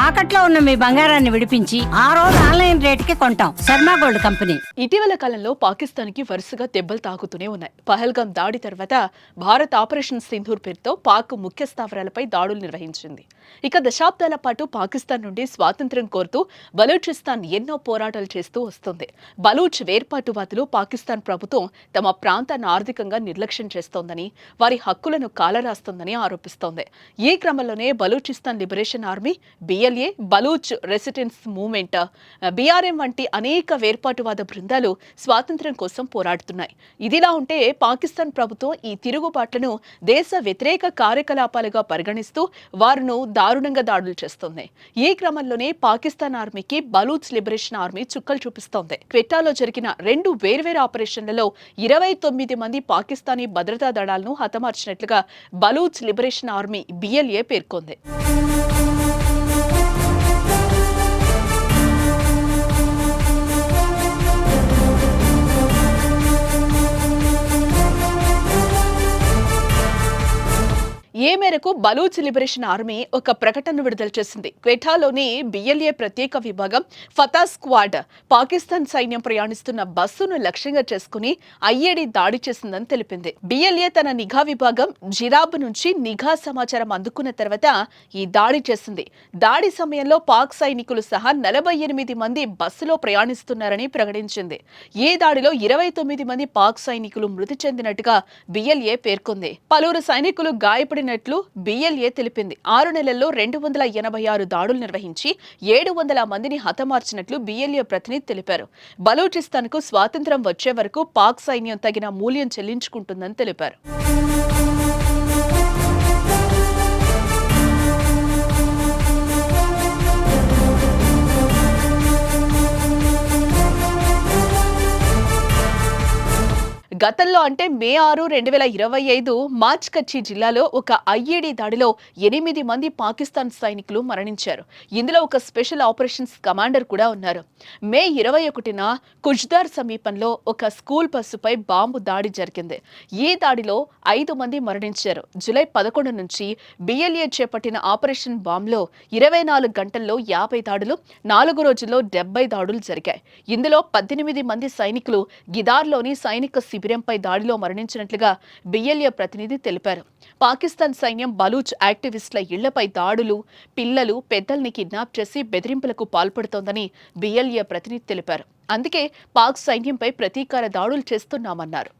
తాకట్లో ఉన్న మీ బంగారాన్ని విడిపించి ఆ రోజు ఆన్లైన్ రేటుకి కొంటాం. Sharma gold company. ఇటీవల కాలంలో పాకిస్తాన్ కి వరుసగా దెబ్బలు తాకుతూనే ఉన్నాయి. పహల్గాం దాడి తర్వాత భారత్ ఆపరేషన్ సింధూర్ పేరుతో పాక్ ముఖ్య స్థావరాలపై దాడులు నిర్వహించింది. ఇక దశాబ్దాల పాటు పాకిస్తాన్ నుండి స్వాతంత్ర్యం కోరుతూ బలూచిస్తాన్ ఎన్నో పోరాటాలు చేస్తూ వస్తుంది. బలూచ్ వేర్పాటువాదులు పాకిస్తాన్ ప్రభుత్వం తమ ప్రాంతాన్ని ఆర్థికంగా నిర్లక్ష్యం చేస్తోందని, వారి హక్కులను కాలరాస్తోందని ఆరోపిస్తోంది. ఈ క్రమంలోనే Balochistan liberation army, BLA, Baloch resistance movement, BRM వంటి అనేక వేర్పాటువాద బృందాలు స్వాతంత్ర్యం కోసం పోరాడుతున్నాయి. ఇదిలా ఉంటే పాకిస్తాన్ ప్రభుత్వం ఈ తిరుగుబాట్లను దేశ వ్యతిరేక కార్యకలాపాలుగా పరిగణిస్తూ వారును దారుణంగా దాడులు చేస్తోంది. ఈ క్రమంలోనే పాకిస్తాన్ ఆర్మీకి బలూచ్ లిబరేషన్ ఆర్మీ చుక్కలు చూపిస్తోంది. క్వెట్టాలో జరిగిన 2 వేర్వేరు ఆపరేషన్లలో 29 మంది పాకిస్తానీ భద్రతా దళాలను హతమార్చినట్లుగా బలూచ్ లిబరేషన్ ఆర్మీ బిఎల్ఏ పేర్కొంది. ఏ మేరకు బలూచ్ లిబరేషన్ ఆర్మీ ఒక ప్రకటన విడుదల చేసింది. క్వెటాలోని బిఎల్ఏ ప్రత్యేక విభాగం ఫతా స్క్వాడ్ పాకిస్తాన్ సైన్యం ప్రయాణిస్తున్న బస్సును లక్ష్యంగా చేసుకుని ఐఏడీ దాడి చేసిందని తెలిపింది. బిఎల్ఏ తన నిఘా విభాగం జిరాబ్ నుంచి నిఘా సమాచారం అందుకున్న తర్వాత ఈ దాడి చేసింది. దాడి సమయంలో పాక్ సైనికులు సహా 48 మంది బస్సులో ప్రయాణిస్తున్నారని ప్రకటించింది. ఈ దాడిలో 29 మంది పాక్ సైనికులు మృతి చెందినట్టుగా బిఎల్ఏ పేర్కొంది. పలువురు సైనికులు గాయపడిన బిఎల్ఏ తెలిపింది. 6 నెలల్లో 286 దాడులు నిర్వహించి 700 మందిని హతమార్చినట్లు బిఎల్ఏ ప్రతినిధి తెలిపారు. బలూచిస్తాన్ కు స్వాతంత్ర్యం వచ్చే వరకు పాక్ సైన్యం తగిన మూల్యం చెల్లించుకుంటుందని తెలిపారు. గతంలో అంటే మే 6, 2025 మార్చ్ కచ్చి జిల్లాలో ఒక ఐఏడీ దాడిలో 8 మంది పాకిస్తాన్ సైనికులు మరణించారు. ఇందులో ఒక స్పెషల్ ఆపరేషన్స్ కమాండర్ కూడా ఉన్నారు. మే 21న కుజ్దార్ సమీపంలో ఒక స్కూల్ బస్సుపై బాంబు దాడి జరిగింది. ఈ దాడిలో 5 మంది మరణించారు. జూలై 11 నుంచి బిఎల్ఏ చేపట్టిన ఆపరేషన్ బాంబ్లో 24 గంటల్లో 50 దాడులు, 4 రోజుల్లో 70 దాడులు జరిగాయి. ఇందులో 18 మంది సైనికులు గిదార్లోని సైనిక శిబిరంపై దాడిలో మరణించినట్లుగా బిఎల్ఏ ప్రతినిధి తెలిపారు. పాకిస్తాన్ సైన్యం బలూచ్ యాక్టివిస్టుల ఇళ్లపై దాడులు, పిల్లలు, పెద్దల్ని కిడ్నాప్ చేసి బెదిరింపులకు పాల్పడుతోందని బిఎల్ఏ ప్రతినిధి తెలిపారు. అందుకే పాక్ సైన్యంపై ప్రతీకార దాడులు చేస్తున్నామన్నారు.